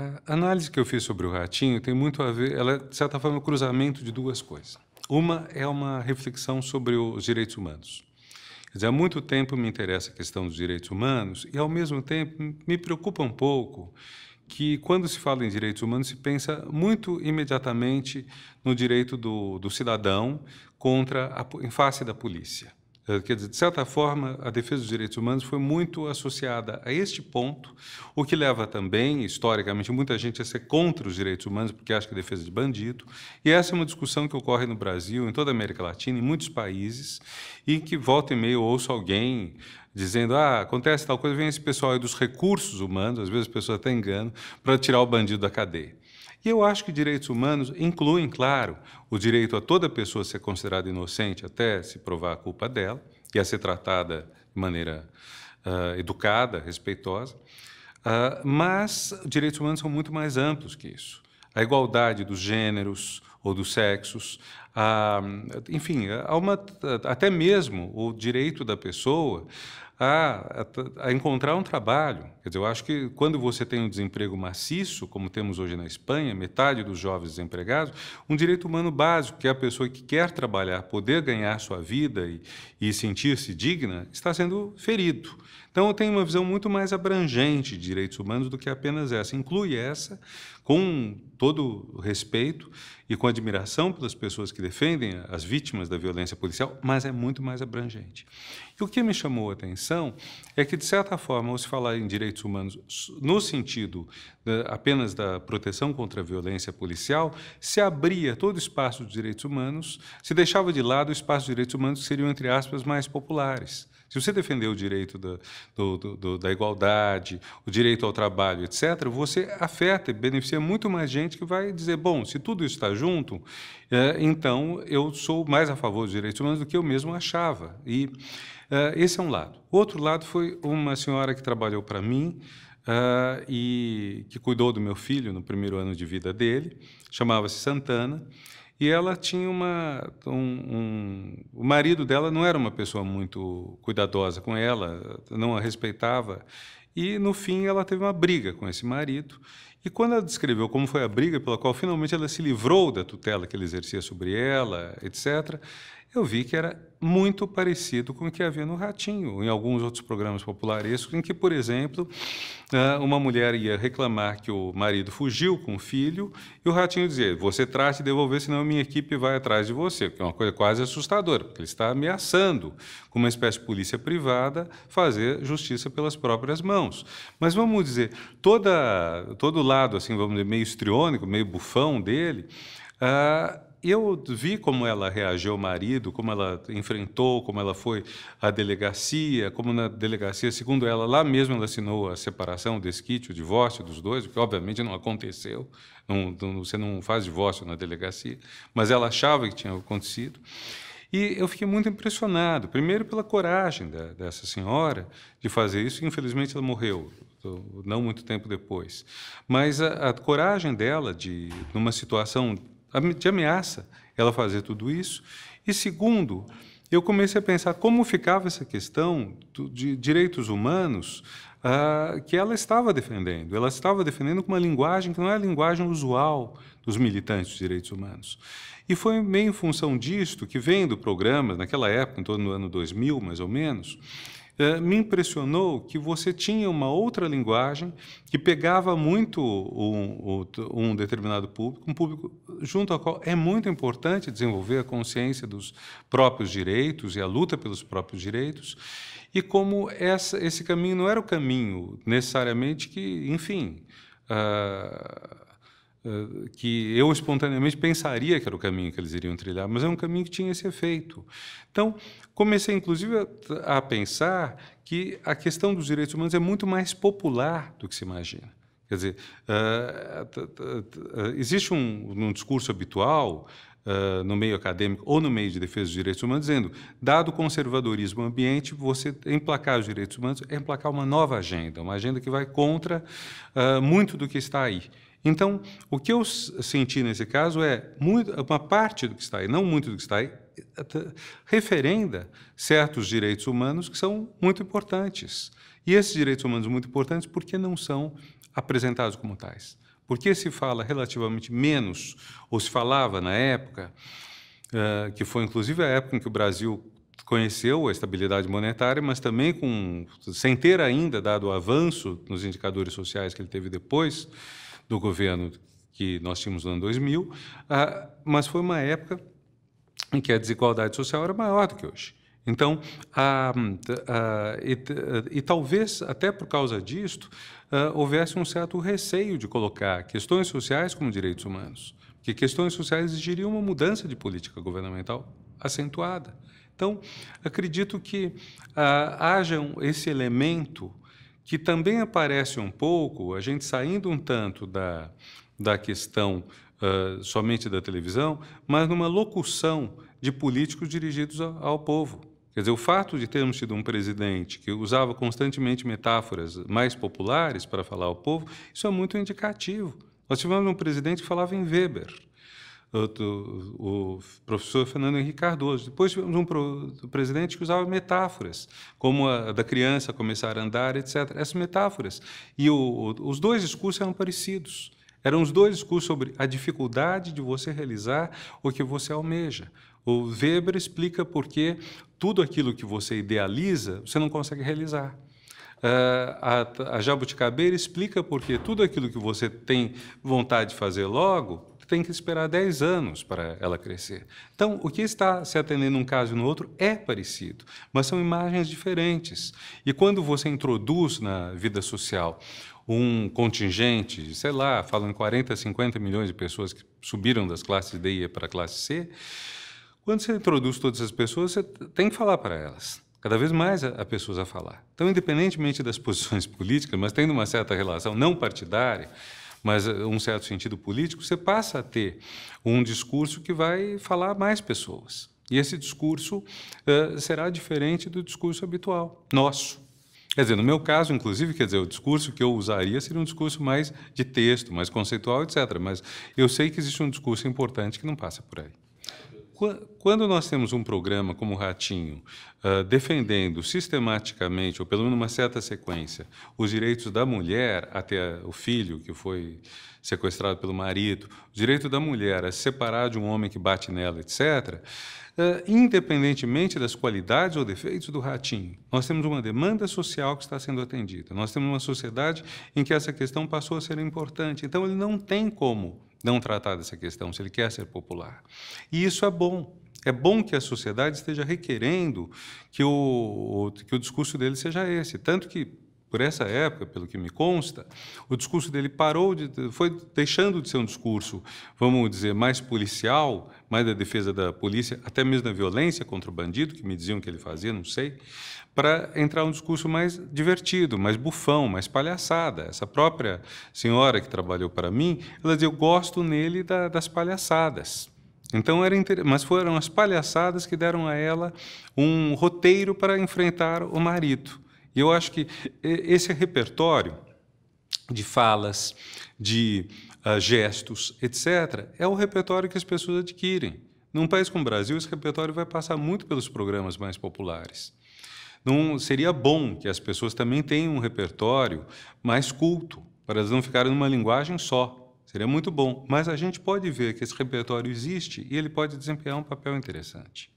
A análise que eu fiz sobre o ratinho tem muito a ver, ela é, de certa forma, um cruzamento de duas coisas. Uma é uma reflexão sobre os direitos humanos. Quer dizer, há muito tempo me interessa a questão dos direitos humanos e, ao mesmo tempo, me preocupa um pouco que, quando se fala em direitos humanos, se pensa muito imediatamente no direito do cidadão em face da polícia. Quer dizer, de certa forma, a defesa dos direitos humanos foi muito associada a este ponto, o que leva também, historicamente, muita gente a ser contra os direitos humanos, porque acha que é defesa de bandido. E essa é uma discussão que ocorre no Brasil, em toda a América Latina, em muitos países, e que volta e meia eu ouço alguém dizendo, acontece tal coisa, vem esse pessoal aí dos recursos humanos, às vezes as pessoas até enganam, para tirar o bandido da cadeia. E eu acho que direitos humanos incluem, claro, o direito a toda pessoa ser considerada inocente até se provar a culpa dela e a ser tratada de maneira educada, respeitosa, mas direitos humanos são muito mais amplos que isso. A igualdade dos gêneros ou dos sexos, enfim, até mesmo o direito da pessoa a encontrar um trabalho. Quer dizer, eu acho que quando você tem um desemprego maciço, como temos hoje na Espanha, metade dos jovens desempregados, um direito humano básico, que é a pessoa que quer trabalhar, poder ganhar sua vida e sentir-se digna, está sendo ferido. Então, eu tenho uma visão muito mais abrangente de direitos humanos do que apenas essa. Inclui essa, com todo o respeito e com admiração pelas pessoas que defendem as vítimas da violência policial, mas é muito mais abrangente. E o que me chamou a atenção é que, de certa forma, ao se falar em direitos humanos no sentido apenas da proteção contra a violência policial, se abria todo o espaço dos direitos humanos, se deixava de lado o espaço dos direitos humanos que seriam, entre aspas, mais populares. Se você defender o direito da igualdade, o direito ao trabalho, etc., você afeta e beneficia muito mais gente que vai dizer, bom, se tudo isso está junto, então eu sou mais a favor dos direitos humanos do que eu mesmo achava. E esse é um lado. O outro lado foi uma senhora que trabalhou para mim e que cuidou do meu filho no primeiro ano de vida dele, chamava-se Santana, e ela tinha o marido dela não era uma pessoa muito cuidadosa com ela, não a respeitava, e, no fim, ela teve uma briga com esse marido. E quando ela descreveu como foi a briga pela qual finalmente ela se livrou da tutela que ele exercia sobre ela, etc., eu vi que era muito parecido com o que havia no Ratinho, em alguns outros programas popularescos, em que, por exemplo, uma mulher ia reclamar que o marido fugiu com o filho e o Ratinho dizia, você trate de devolver, senão a minha equipe vai atrás de você, que é uma coisa quase assustadora, porque ele está ameaçando, com uma espécie de polícia privada, fazer justiça pelas próprias mãos. Mas vamos dizer, todo lado, assim, vamos dizer, meio histriônico, meio bufão dele, eu vi como ela reagiu ao marido, como ela enfrentou, como ela foi à delegacia, como na delegacia, segundo ela, lá mesmo ela assinou a separação, o desquite, o divórcio dos dois, o que obviamente não aconteceu, você não faz divórcio na delegacia, mas ela achava que tinha acontecido. E eu fiquei muito impressionado, primeiro pela coragem dessa senhora de fazer isso, infelizmente ela morreu, não muito tempo depois, mas a coragem dela numa situação de ameaça, ela fazer tudo isso. E, segundo, eu comecei a pensar como ficava essa questão de direitos humanos que ela estava defendendo. Ela estava defendendo com uma linguagem que não é a linguagem usual dos militantes dos direitos humanos. E foi meio em função disto que, vendo programas, naquela época, em torno do ano 2000, mais ou menos, me impressionou que você tinha uma outra linguagem que pegava muito um determinado público, um público junto ao qual é muito importante desenvolver a consciência dos próprios direitos e a luta pelos próprios direitos, e como esse caminho não era o caminho necessariamente que, enfim, que eu espontaneamente pensaria que era o caminho que eles iriam trilhar, mas é um caminho que tinha esse efeito. Então, comecei, inclusive, a pensar que a questão dos direitos humanos é muito mais popular do que se imagina. Quer dizer, existe um discurso habitual no meio acadêmico ou no meio de defesa dos direitos humanos, dizendo, dado o conservadorismo ambiente, você emplacar os direitos humanos é emplacar uma nova agenda, uma agenda que vai contra muito do que está aí. Então, o que eu senti nesse caso é uma parte do que está aí, não muito do que está aí, referenda certos direitos humanos que são muito importantes. E esses direitos humanos muito importantes, por que não são apresentados como tais? Por que se fala relativamente menos, ou se falava na época, que foi inclusive a época em que o Brasil conheceu a estabilidade monetária, mas também sem ter ainda dado o avanço nos indicadores sociais que ele teve depois do governo que nós tínhamos no ano 2000, mas foi uma época em que a desigualdade social era maior do que hoje. Então, talvez até por causa disto, houvesse um certo receio de colocar questões sociais como direitos humanos, porque questões sociais exigiriam uma mudança de política governamental acentuada. Então, acredito que haja esse elemento que também aparece um pouco, a gente saindo um tanto da questão somente da televisão, mas numa locução de políticos dirigidos ao povo. Quer dizer, o fato de termos tido um presidente que usava constantemente metáforas mais populares para falar ao povo, isso é muito indicativo. Nós tivemos um presidente que falava em Weber, o professor Fernando Henrique Cardoso. Depois tivemos um presidente que usava metáforas, como a da criança começar a andar, etc. Essas metáforas. E os dois discursos eram parecidos. Eram os dois discursos sobre a dificuldade de você realizar o que você almeja. O Weber explica por que tudo aquilo que você idealiza, você não consegue realizar. A Jabuticabeira explica por que tudo aquilo que você tem vontade de fazer logo, tem que esperar 10 anos para ela crescer. Então, o que está se atendendo num caso e no outro é parecido, mas são imagens diferentes. E quando você introduz na vida social um contingente, sei lá, falam em 40, 50 milhões de pessoas que subiram das classes D e E para a classe C, quando você introduz todas as pessoas, você tem que falar para elas. Cada vez mais há pessoas a falar. Então, independentemente das posições políticas, mas tendo uma certa relação não partidária, mas um certo sentido político, você passa a ter um discurso que vai falar a mais pessoas. E esse discurso será diferente do discurso habitual, nosso. Quer dizer, no meu caso, inclusive, quer dizer, o discurso que eu usaria seria um discurso mais de texto, mais conceitual, etc. Mas eu sei que existe um discurso importante que não passa por aí. Quando nós temos um programa como o Ratinho, defendendo sistematicamente, ou pelo menos numa certa sequência, os direitos da mulher até o filho que foi sequestrado pelo marido, o direito da mulher a se separar de um homem que bate nela, etc., independentemente das qualidades ou defeitos do Ratinho, nós temos uma demanda social que está sendo atendida. Nós temos uma sociedade em que essa questão passou a ser importante. Então, ele não tem como não tratar dessa questão, se ele quer ser popular. E isso é bom. É bom que a sociedade esteja requerendo que o discurso dele seja esse. Tanto que, por essa época, pelo que me consta, o discurso dele foi deixando de ser um discurso, vamos dizer, mais policial, mais da defesa da polícia, até mesmo da violência contra o bandido, que me diziam que ele fazia, não sei, para entrar um discurso mais divertido, mais bufão, mais palhaçada. Essa própria senhora que trabalhou para mim, ela dizia, eu gosto nele das palhaçadas. Então, mas foram as palhaçadas que deram a ela um roteiro para enfrentar o marido. E eu acho que esse repertório de falas, de gestos, etc., é o repertório que as pessoas adquirem. Num país como o Brasil, esse repertório vai passar muito pelos programas mais populares. Não seria bom que as pessoas também tenham um repertório mais culto, para elas não ficarem numa linguagem só. Seria muito bom. Mas a gente pode ver que esse repertório existe e ele pode desempenhar um papel interessante.